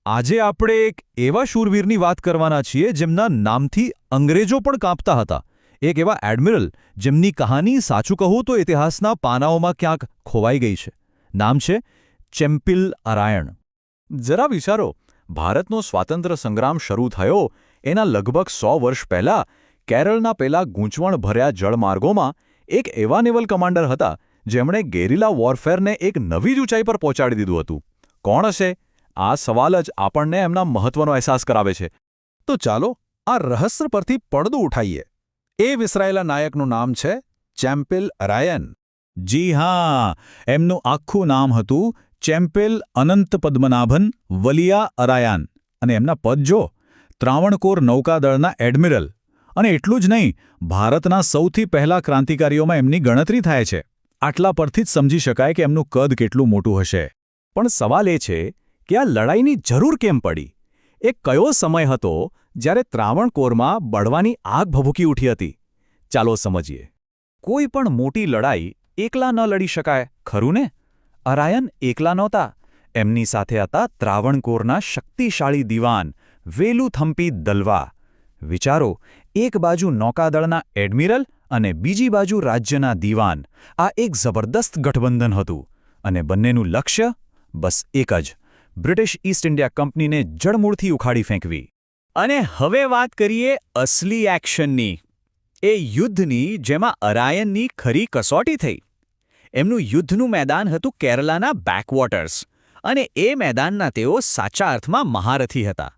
આજે આપણે એક એવા શૂરવીરની વાત કરવાના છીએ જેમના નામથી અંગ્રેજો પણ કાંપતા હતા. એક એવા એડમિરલ જેમની કહાની સાચું કહું તો ઇતિહાસના પાનાઓમાં ક્યાંક ખોવાઈ ગઈ છે. નામ છે ચેમ્પિલ અરાયણ. જરા વિચારો, ભારતનો સ્વાતંત્ર્ય સંગ્રામ શરૂ થયો એના લગભગ 100 વર્ષ પહેલાં કેરળના પેલા ગૂંચવણભર્યા જળમાર્ગોમાં એક એવા નેવલ કમાન્ડર હતા જેમણે ગેરિલા વોરફેરને એક નવી જ ઊંચાઈ પર પહોંચાડી દીધું હતું. કોણ હશે? આ સવાલ જ આપણને એમના મહત્વનો અહેસાસ કરાવે છે. તો ચાલો આ રહસ્ય પરથી પડદું ઉઠાઈએ. એ વિસરાયેલા નાયકનું નામ છે ચેમ્પિલ અરાયન. જી હા, એમનું આખું નામ હતું ચેમ્પિલ અનંત પદ્મનાભન વલિયા અરાયાન. અને એમના પદ જો, ત્રાવણકોર નૌકાદળના એડમિરલ. અને એટલું જ નહીં, ભારતના સૌથી પહેલા ક્રાંતિકારીઓમાં એમની ગણતરી થાય છે. આટલા પરથી જ સમજી શકાય કે એમનું કદ કેટલું મોટું હશે. પણ સવાલ એ છે કે આ લડાઈની જરૂર કેમ પડી? એ કયો સમય હતો જ્યારે ત્રાવણકોરમાં બળવાની આગ ભભૂકી ઉઠી હતી? ચાલો સમજીએ. કોઈ પણ મોટી લડાઈ એકલા ન લડી શકાય, ખરું ને? અરાયન એકલા નહોતા. એમની સાથે હતા ત્રાવણકોરના શક્તિશાળી દિવાન વેલુથમ્પી દલવા. વિચારો, એક બાજુ નૌકાદળના એડમિરલ અને બીજી બાજુ રાજ્યના દિવાન. આ એક જબરદસ્ત ગઠબંધન હતું. અને બંનેનું લક્ષ્ય બસ એક જ: બ્રિટિશ ઈસ્ટ ઇન્ડિયા કંપનીને જડમૂળથી ઉખાડી ફેંકવી. અને હવે વાત કરીએ અસલી એક્શનની. એ યુદ્ધની જેમાં અરાયનની ખરી કસોટી થઈ. એમનું યુદ્ધનું મેદાન હતું કેરલાના બેકવોટર્સ. અને એ મેદાનના તેઓ સાચા અર્થમાં મહારથી હતા.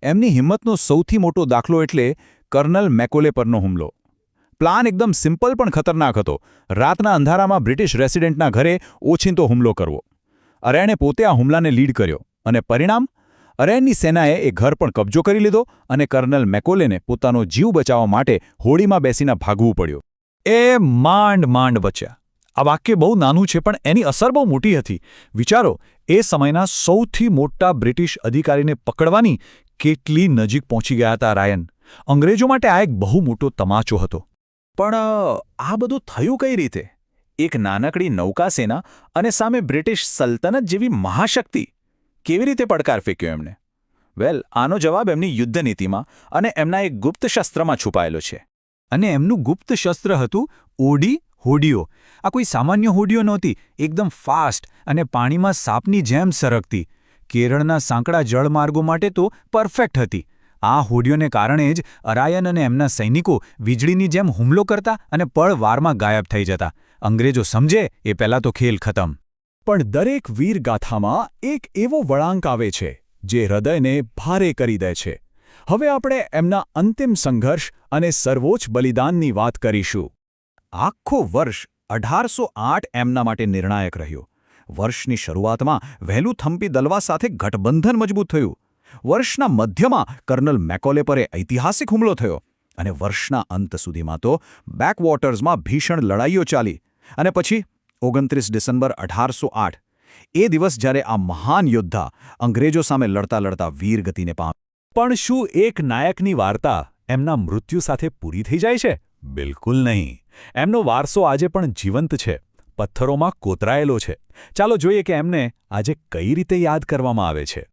એમની હિંમતનો સૌથી મોટો દાખલો એટલે કર્નલ મેકોલે પરનો હુમલો. પ્લાન એકદમ સિમ્પલ પણ ખતરનાક હતો. રાતના અંધારામાં બ્રિટિશ રેસિડેન્ટના ઘરે ઓછીંતો હુમલો કરવો. અરાયણે પોતે આ હુમલાને લીડ કર્યો. અને પરિણામ? અરાયનની સેનાએ એ ઘર પણ કબજો કરી લીધો અને કર્નલ મેકોલેને પોતાનો જીવ બચાવવા માટે હોડીમાં બેસીને ભાગવું પડ્યું. એ માંડ બચ્યા. આ વાક્ય બહુ નાનું છે પણ એની અસર બહુ મોટી હતી. વિચારો, એ સમયના સૌથી મોટા બ્રિટિશ અધિકારીને પકડવાની કેટલી નજીક પહોંચી ગયા હતા અરાયન. અંગ્રેજો માટે આ એક બહુ મોટો તમાચો હતો. પણ આ બધું થયું કઈ રીતે? એક નાનકડી નૌકાસેના અને સામે બ્રિટિશ સલ્તનત જેવી મહાશક્તિ. કેવી રીતે પડકાર ફેંક્યો એમણે? વેલ, આનો જવાબ એમની યુદ્ધનીતિમાં અને એમના એક ગુપ્ત શસ્ત્રમાં છુપાયેલો છે. અને એમનું ગુપ્ત શસ્ત્ર હતું હોડીઓ. આ કોઈ સામાન્ય હોડીઓ નહોતી. એકદમ ફાસ્ટ અને પાણીમાં સાપની જેમ સરકતી. કેરળના સાંકડા જળમાર્ગો માટે તો પરફેક્ટ હતી. આ હોડીઓને કારણે જ અરાયન અને એમના સૈનિકો વીજળીની જેમ હુમલો કરતા અને પળવારમાં ગાયબ થઈ જતા. અંગ્રેજો સમજે એ પહેલાં તો ખેલ ખતમ. પણ દરેક વીરગાથામાં એક એવો વળાંક આવે છે જે હૃદયને ભારે કરી દે છે. હવે આપણે એમના અંતિમ સંઘર્ષ અને સર્વોચ્ચ બલિદાનની વાત કરીશું. આખો વર્ષ 1808 એમના માટે નિર્ણાયક રહ્યો. વર્ષની શરૂઆતમાં વેલુથમ્પી દલવા સાથે ગઠબંધન મજબૂત થયું. વર્ષના મધ્યમાં કર્નલ મેકોલે પર ઐતિહાસિક હુમલો થયો. અને વર્ષના અંત સુધીમાં તો બેકવોટર્સમાં ભીષણ લડાઈઓ ચાલી. અને પછી 29 ડિસેમ્બર 1808, એ દિવસ જ્યારે આ મહાન યોદ્ધા અંગ્રેજો સામે લડતા વીરગતિને પામ્યા. પણ શું એક નાયકની વાર્તા એમના મૃત્યુ સાથે પૂરી થઈ જાય છે? બિલકુલ નહીં. એમનો વારસો આજે પણ જીવંત છે, પથ્થરોમાં કોતરાયેલો છે. ચાલો જોઈએ કે એમને આજે કઈ રીતે યાદ કરવામાં આવે છે.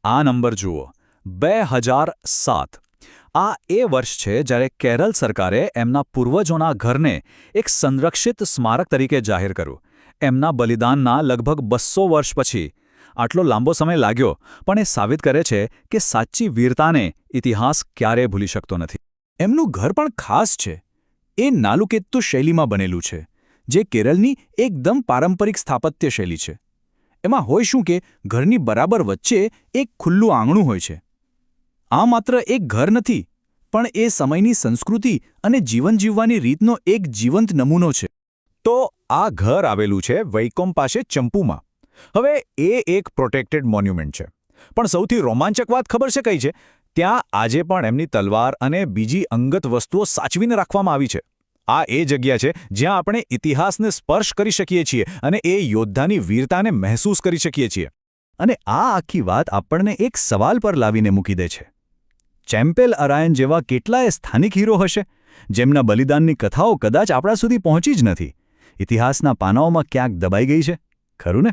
આ નંબર જુઓ, 2007. આ એ વર્ષ છે જ્યારે કેરળ સરકારે એમના પૂર્વજોના ઘરને એક સંરક્ષિત સ્મારક તરીકે જાહેર કર્યું. એમના બલિદાનના લગભગ 200 વર્ષ પછી. આટલો લાંબો સમય લાગ્યો, પણ એ સાબિત કરે છે કે સાચી વીરતાને ઇતિહાસ ક્યારેય ભૂલી શકતો નથી. એમનું ઘર પણ ખાસ છે. એ નાલુકેત્તુ શૈલીમાં બનેલું છે, જે કેરળની એકદમ પારંપરિક સ્થાપત્ય શૈલી છે. એમાં હોય શું કે ઘરની બરાબર વચ્ચે એક ખુલ્લું આંગણું હોય છે. આ માત્ર એક ઘર નથી, પણ એ સમયની સંસ્કૃતિ અને જીવન જીવવાની રીતનો એક જીવંત નમૂનો છે. તો આ ઘર આવેલું છે વૈકોમ પાસે ચંપુમાં. હવે એ એક પ્રોટેક્ટેડ મોન્યુમેન્ટ છે. પણ સૌથી રોમાંચક વાત ખબર છે કઈ છે? ત્યાં આજે પણ એમની તલવાર અને બીજી અંગત વસ્તુઓ સાચવીને રાખવામાં આવી છે. આ એ જગ્યા છે જ્યાં આપણે ઇતિહાસને સ્પર્શ કરી શકીએ છીએ અને એ યોદ્ધાની વીરતાને મહેસૂસ કરી શકીએ છીએ. અને આ આખી વાત આપણને એક સવાલ પર લાવીને મૂકી દે છે. ચેમ્પિલ અરાયન જેવા કેટલાય સ્થાનિક હીરો હશે જેમના બલિદાનની કથાઓ કદાચ આપણા સુધી પહોંચી જ નથી. ઇતિહાસના પાનાઓમાં ક્યાંક દબાઈ ગઈ છે, ખરું ને?